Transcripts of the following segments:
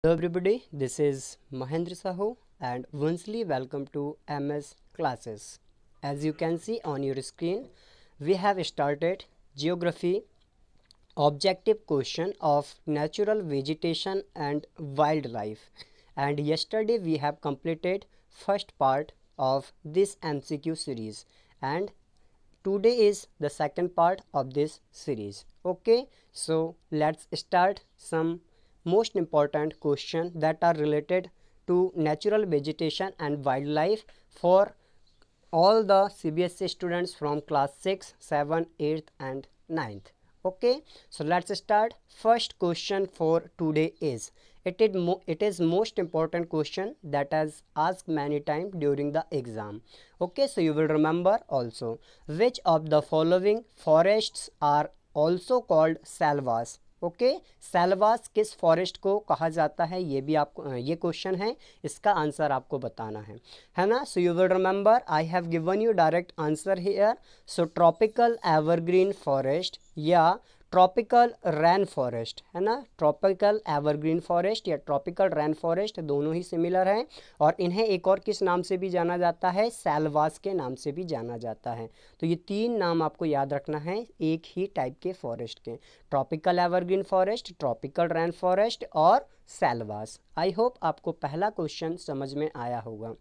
Hello everybody, this is Mahendra Sahu and warmly welcome to MS classes. As you can see on your screen, we have started geography objective question of natural vegetation and wildlife, and yesterday we have completed first part of this MCQ series, and today is the second part of this series. Okay, so let's start some most important question that are related to natural vegetation and wildlife for all the CBSE students from class 6, 7, 8th and 9th. Okay, so let's start. First question for today is it is most important question that has asked many times during the exam. Okay, so you will remember also which of the following forests are also called selvas. Okay Selvas किस forest को कहा जाता है, ये भी आपको ये question है, इसका आंसर आपको बताना है ना. सो you will remember I have given you direct answer here. So tropical evergreen forest या ट्रॉपिकल रैन फॉरेस्ट है ना. ट्रॉपिकल एवरग्रीन फॉरेस्ट या ट्रॉपिकल रैन फॉरेस्ट दोनों ही सिमिलर हैं और इन्हें एक और किस नाम से भी जाना जाता है, सेल्वास के नाम से भी जाना जाता है. तो ये तीन नाम आपको याद रखना है एक ही टाइप के फॉरेस्ट के, tropical evergreen forest, tropical rain forest और सेल्वास. आई होप आपको पहला क्वेश्चन समझ में आया होगा.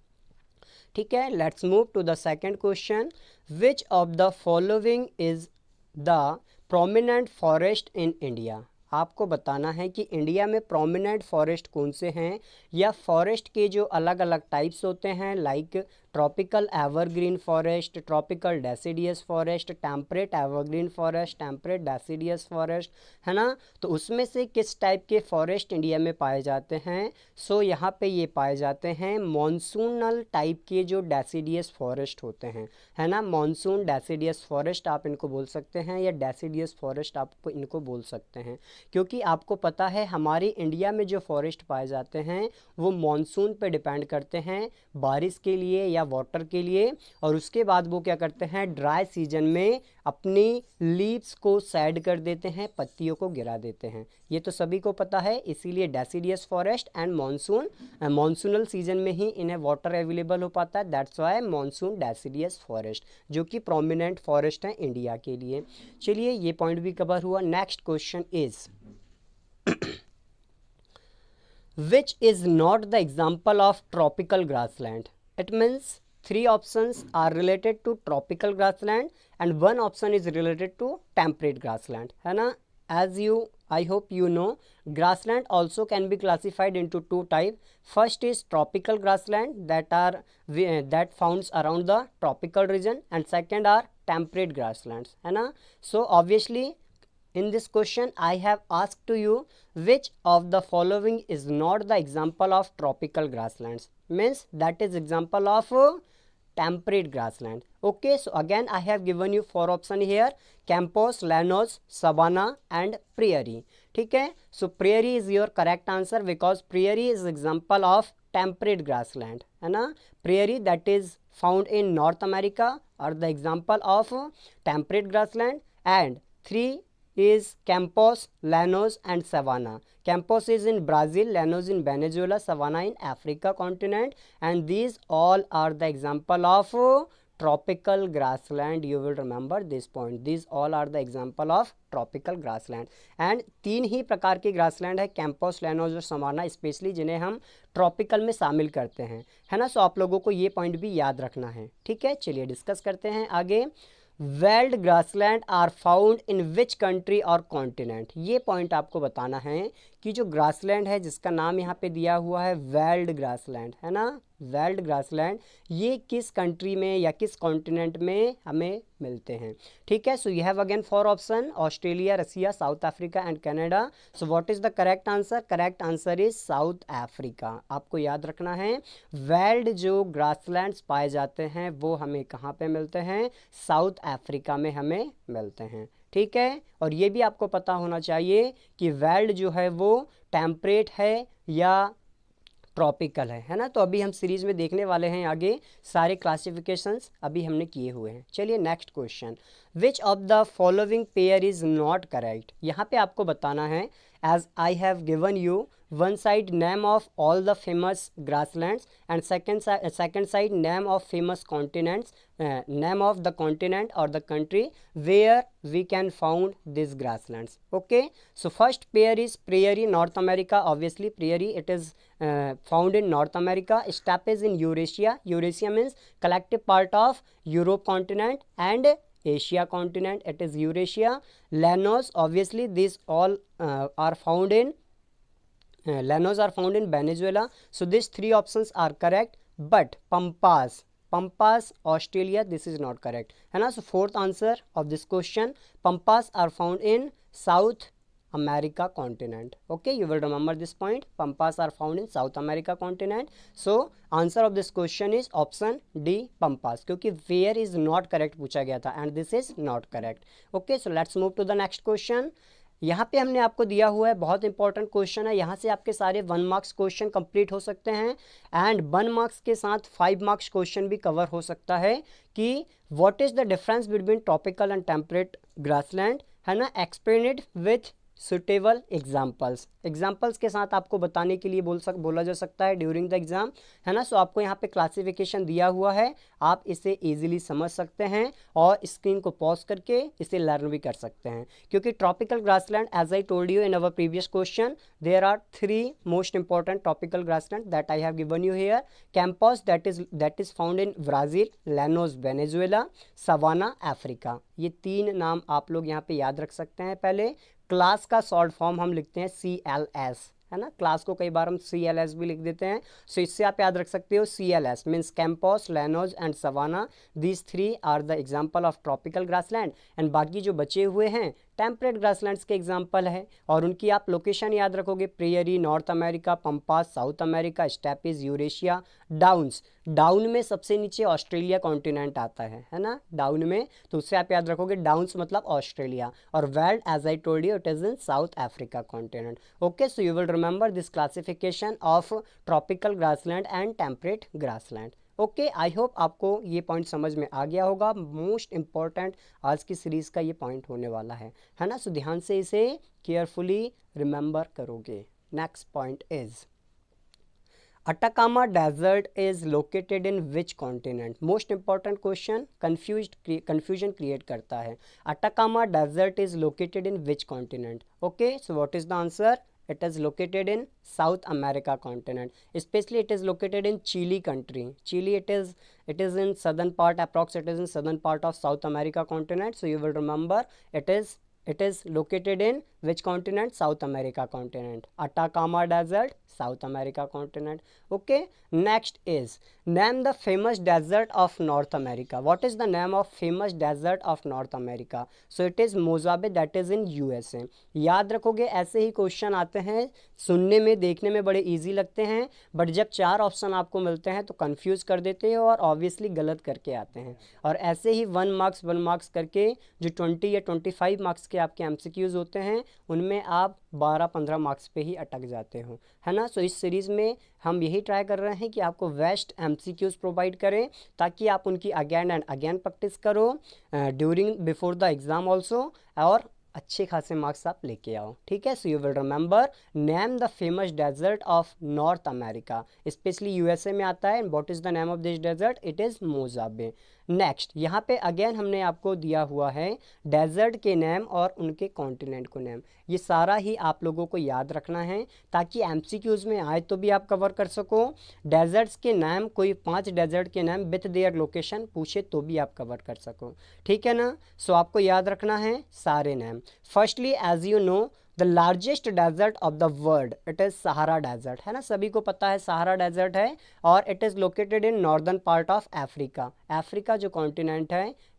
ठीक है, let's move to the second question. Which of the following is the prominent forest in India. आपको बताना है कि इंडिया में प्रोमिनेंट फॉरेस्ट कौन से हैं या फॉरेस्ट के जो अलग अलग टाइप्स होते हैं, like tropical evergreen forest, tropical deciduous forest, temperate evergreen forest, temperate deciduous forest, है ना. तो उसमें से किस टाइप के फॉरेस्ट इंडिया में पाए जाते हैं. सो यहाँ पे ये पाए जाते हैं मॉनसूनल टाइप के जो डेसिडियस फॉरेस्ट होते हैं, है ना. मॉनसून डेसिडियस फॉरेस्ट आप इनको बोल सकते हैं या डेसिडियस फॉरेस्ट आप इनको बोल सकते हैं, क्योंकि आपको पता है हमारे इंडिया में जो फॉरेस्ट पाए जाते हैं वो मॉनसून पे डिपेंड करते हैं बारिश के लिए या वाटर के लिए, और उसके बाद वो क्या करते हैं ड्राई सीजन में अपनी लीव्स को सैड कर देते हैं, पत्तियों को गिरा देते हैं. ये तो सभी को पता है, इसीलिए deciduous forest and monsoonal season में ही इन्हें वाटर अवेलेबल हो पाता है. That's why monsoon deciduous forest जो कि प्रोमिनेंट फॉरेस्ट है इंडिया के लिए. चलिए ये पॉइंट भी कवर हुआ. Next question is which is not the example of tropical grassland. It means three options are related to tropical grassland and one option is related to temperate grassland, है ना. as you I hope you know, grassland also can be classified into two types. First is tropical grassland that founds around the tropical region, and second are temperate grasslands, है ना. So obviously in this question I have asked to you which of the following is not the example of tropical grasslands, means that is example of temperate grassland. Okay, so again I have given you four option here: campos, llanos, savanna and prairie. ठीक है, so prairie is your correct answer because prairie is example of temperate grassland, है ना. prairie that is found in North America are the example of temperate grassland. And three is Campos, Llanos and Savanna. Campos is in Brazil, Llanos in Venezuela, Savanna in Africa continent, and these all are the example of tropical grassland. You will remember this point. These all are the example of tropical grassland. And तीन ही प्रकार के grassland है, Campos, लैनोज और savanna specially, जिन्हें हम tropical में शामिल करते हैं, है ना. सो आप लोगों को ये पॉइंट भी याद रखना है. ठीक है, चलिए डिस्कस करते हैं आगे. Veld grassland are found in which country और कॉन्टिनेंट. ये पॉइंट आपको बताना है कि जो ग्रासलैंड है जिसका नाम यहाँ पे दिया हुआ है वेल्ड ग्रासलैंड, है ना. वेल्ड ग्रासलैंड ये किस कंट्री में या किस कॉन्टिनेंट में हमें मिलते हैं. ठीक है, so you have again four option: Australia, Russia, South Africa and Canada. So what is the correct answer? Correct answer is South Africa. आपको याद रखना है वेल्ड जो ग्रासलैंड्स पाए जाते हैं वो हमें कहाँ पे मिलते हैं, साउथ अफ्रीका में हमें मिलते हैं. ठीक है, और ये भी आपको पता होना चाहिए कि वेल्ड जो है वो टेम्परेट है या ट्रॉपिकल है ना. तो अभी हम सीरीज में देखने वाले हैं आगे सारे क्लासिफिकेशंस अभी हमने किए हुए हैं. चलिए next question, which of the following pair is not correct. यहाँ पे आपको बताना है as I have given you one side name of all the famous grasslands and second side name of famous continents, name of the continent or the country where we can found these grasslands. Okay, so first pair is prairie, North America. Obviously prairie, it is found in North America. Steppe is in Eurasia. Eurasia means collective part of Europe continent and Asia continent, it is Eurasia. Llanos, obviously these all are found in Llanos are found in Venezuela. So these three options are correct, but Pampas Australia, this is not correct है ना. So fourth answer of this question, Pampas are found in South America continent. Okay, you will remember this point. Pampas are found in South America continent. So answer of this question is option D, Pampas, क्योंकि where is not correct पूछा गया था and this is not correct. Okay, so let's move to the next question. यहाँ पे हमने आपको दिया हुआ है, बहुत इंपॉर्टेंट क्वेश्चन है. यहाँ से आपके सारे 1 मार्क्स क्वेश्चन कंप्लीट हो सकते हैं एंड 1 मार्क्स के साथ 5 मार्क्स क्वेश्चन भी कवर हो सकता है कि what is the difference between tropical and temperate grassland, है ना. Explain it with suitable examples के साथ आपको बताने के लिए बोला जा सकता है ड्यूरिंग द एग्जाम, है ना. सो आपको यहाँ पे क्लासिफिकेशन दिया हुआ है, आप इसे इजीली समझ सकते हैं और स्क्रीन को पॉज करके इसे लर्न भी कर सकते हैं. क्योंकि tropical grassland, as I told you in our previous question, there are 3 most important tropical grassland that I have given you here. Campos that is found in Brazil, llanos Venezuela, savanna Africa. ये 3 नाम आप लोग यहाँ पे याद रख सकते हैं. पहले क्लास का शॉर्ट फॉर्म हम लिखते हैं CLS, है ना. क्लास को कई बार हम CLS भी लिख देते हैं. सो इससे आप याद रख सकते हो CLS means campos, llanos and savanna. These 3 are the example of tropical grassland and बाकी जो बचे हुए हैं टेम्परेट ग्रासलैंड्स के एग्जाम्पल है और उनकी आप लोकेशन याद रखोगे. Prairie North America, pampas South America, steppes Eurasia, downs, down में सबसे नीचे ऑस्ट्रेलिया कॉन्टिनेंट आता है ना, डाउन में. तो उससे आप याद रखोगे डाउन्स मतलब ऑस्ट्रेलिया, और veld as I told you it is in South Africa continent. Okay, so you will remember this classification of tropical grassland and temperate grassland. Okay, I hope आपको ये पॉइंट समझ में आ गया होगा. मोस्ट इंपॉर्टेंट आज की series का ये पॉइंट होने वाला है ना. सो ध्यान से इसे केयरफुली रिमेंबर करोगे. Next point is Atacama Desert is located in which continent? Most important question, confusion create करता है. Atacama Desert is located in which continent? Okay, so what is the answer? It is located in South America continent. Especially it is located in Chile country. Chile, it is in southern part, approx it is in southern part of South America continent. So you will remember it is located in which continent? South America continent. Atacama Desert, South America continent. Okay, next is name the famous desert of North America. What is the name of famous desert of North America? So it is Mojave, that is in USA. याद रखोगे, ऐसे ही question आते हैं, सुनने में देखने में बड़े इजी लगते हैं, बट जब 4 ऑप्शन आपको मिलते हैं तो कंफ्यूज कर देते हैं और ऑब्वियसली गलत करके आते हैं. और ऐसे ही 1 मार्क्स करके जो 20 या 25 मार्क्स के आपके MCQs होते हैं उनमें आप 12-15 मार्क्स पे ही अटक जाते हो, है ना. सो इस सीरीज़ में हम यही ट्राई कर रहे हैं कि आपको बेस्ट MCQs प्रोवाइड करें ताकि आप उनकी अगेन एंड अगेन प्रैक्टिस करो during before the exam also, और अच्छे खासे मार्क्स आप लेके आओ. ठीक है, so you will remember name the famous desert of North America, specially USA में आता है. What is the name of this desert? It is Mojave. Next, यहाँ पे अगेन हमने आपको दिया हुआ है डेजर्ट के नेम और उनके कॉन्टिनेंट को नेम. ये सारा ही आप लोगों को याद रखना है ताकि MCQs में आए तो भी आप कवर कर सको. डेजर्ट्स के नाम, कोई 5 डेजर्ट के नाम विथ देयर लोकेशन पूछे तो भी आप कवर कर सको. ठीक है ना. सो आपको याद रखना है सारे नाम. Firstly, as you know, the largest desert of the world, it is Sahara desert, है ना. सभी को पता है सहारा डेजर्ट है और it is located in northern part of Africa. Africa जो कॉन्टिनेंट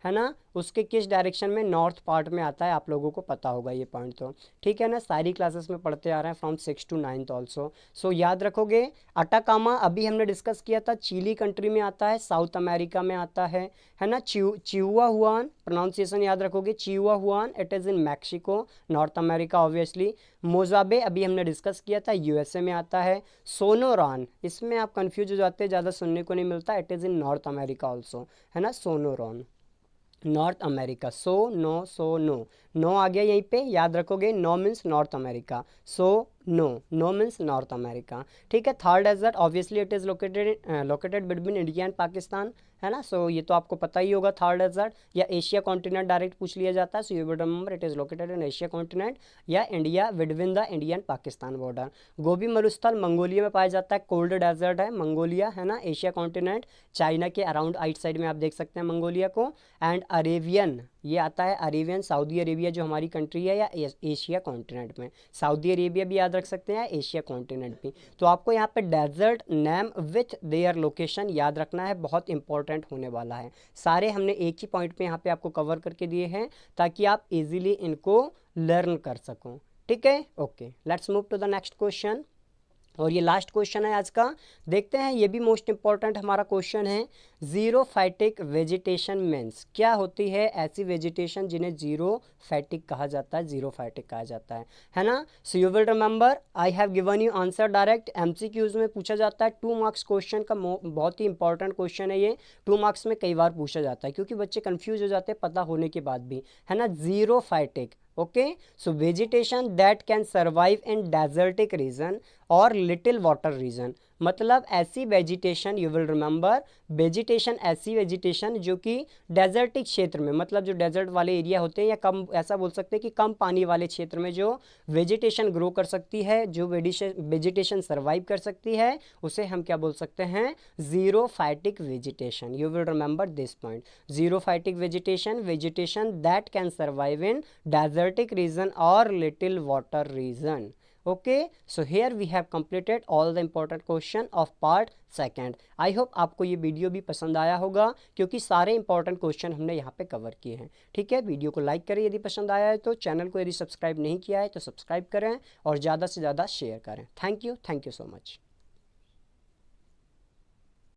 है ना, उसके किस डायरेक्शन में? नॉर्थ पार्ट में आता है. आप लोगों को पता होगा ये पॉइंट तो. ठीक है ना, सारी क्लासेस में पढ़ते आ रहे हैं फ्रॉम 6 to 9 ऑल्सो. सो याद रखोगे. अटाकामा अभी हमने डिस्कस किया था, चिली कंट्री में आता है, साउथ अमेरिका में आता है ना. चिहुआहुआन, प्रोनाउंसिएशन याद रखोगे, Chihuahuan, it is in Mexico, North America obviously. Mojave अभी हमने डिस्कस किया था, USA में आता है. सोनोरान, इसमें आप कंफ्यूज हो जाते हैं, ज़्यादा सुनने को नहीं मिलता. It is in North America also, है ना. Sonoran, North America. So no no आ गया यहीं पे, याद रखोगे, no means North America, so no means North America. ठीक है, third desert obviously it is located between India and Pakistan, है ना, सो ये तो आपको पता ही होगा। थर्ड डेजर्ट या एशिया कॉन्टिनेंट डायरेक्ट पूछ लिया जाता है, so you will remember it is located in Asia continent या India between the India and Pakistan border. Gobi मरुस्थल मंगोलिया में पाया जाता है, कोल्ड डेजर्ट है मंगोलिया, है ना, एशिया कॉन्टिनेंट, चाइना के अराउंड आइट साइड में आप देख सकते हैं मंगोलिया को। एंड अरेबियन, ये आता है अरेबियन, सऊदी अरेबिया जो हमारी कंट्री है या एशिया कॉन्टिनेंट में, सऊदी अरेबिया भी याद रख सकते हैं, एशिया कॉन्टिनेंट भी। तो आपको यहाँ पे desert name with their location याद रखना है, बहुत इंपॉर्टेंट होने वाला है। सारे हमने एक ही पॉइंट पे यहाँ पे आपको कवर करके दिए हैं ताकि आप इजीली इनको लर्न कर सको। ठीक है, okay, let's move to the next question. और ये लास्ट क्वेश्चन है आज का, देखते हैं, ये भी मोस्ट इंपॉर्टेंट हमारा क्वेश्चन है। जीरोफाइटिक वेजिटेशन मीन्स, क्या होती है ऐसी वेजिटेशन जिन्हें जीरोफाइटिक कहा जाता है, जीरोफाइटिक कहा जाता है ना। सो you will remember I have given you answer direct, MCQs में पूछा जाता है, 2 मार्क्स क्वेश्चन का बहुत ही इंपॉर्टेंट क्वेश्चन है ये, 2 मार्क्स में कई बार पूछा जाता है क्योंकि बच्चे कंफ्यूज हो जाते हैं पता होने के बाद भी, है ना। Xerophytic, okay, so vegetation that can survive in desertic region और लिटिल वाटर रीजन, मतलब ऐसी vegetation, you will remember, vegetation ऐसी वेजिटेशन जो कि डेजर्टिक क्षेत्र में, मतलब जो डेजर्ट वाले एरिया होते हैं या कम, ऐसा बोल सकते हैं कि कम पानी वाले क्षेत्र में जो वेजिटेशन ग्रो कर सकती है, जो वेजिटेशन सर्वाइव कर सकती है, उसे हम क्या बोल सकते हैं, xerophytic vegetation. You will remember this point, xerophytic vegetation, vegetation that can survive in desertic region और little water region. Okay, so here we have completed all the important question of part second. I hope आपको ये video भी पसंद आया होगा क्योंकि सारे important question हमने यहाँ पे कवर किए हैं। ठीक है, वीडियो को लाइक करें यदि पसंद आया है तो, चैनल को यदि सब्सक्राइब नहीं किया है तो सब्सक्राइब करें और ज़्यादा से ज़्यादा शेयर करें। Thank you so much.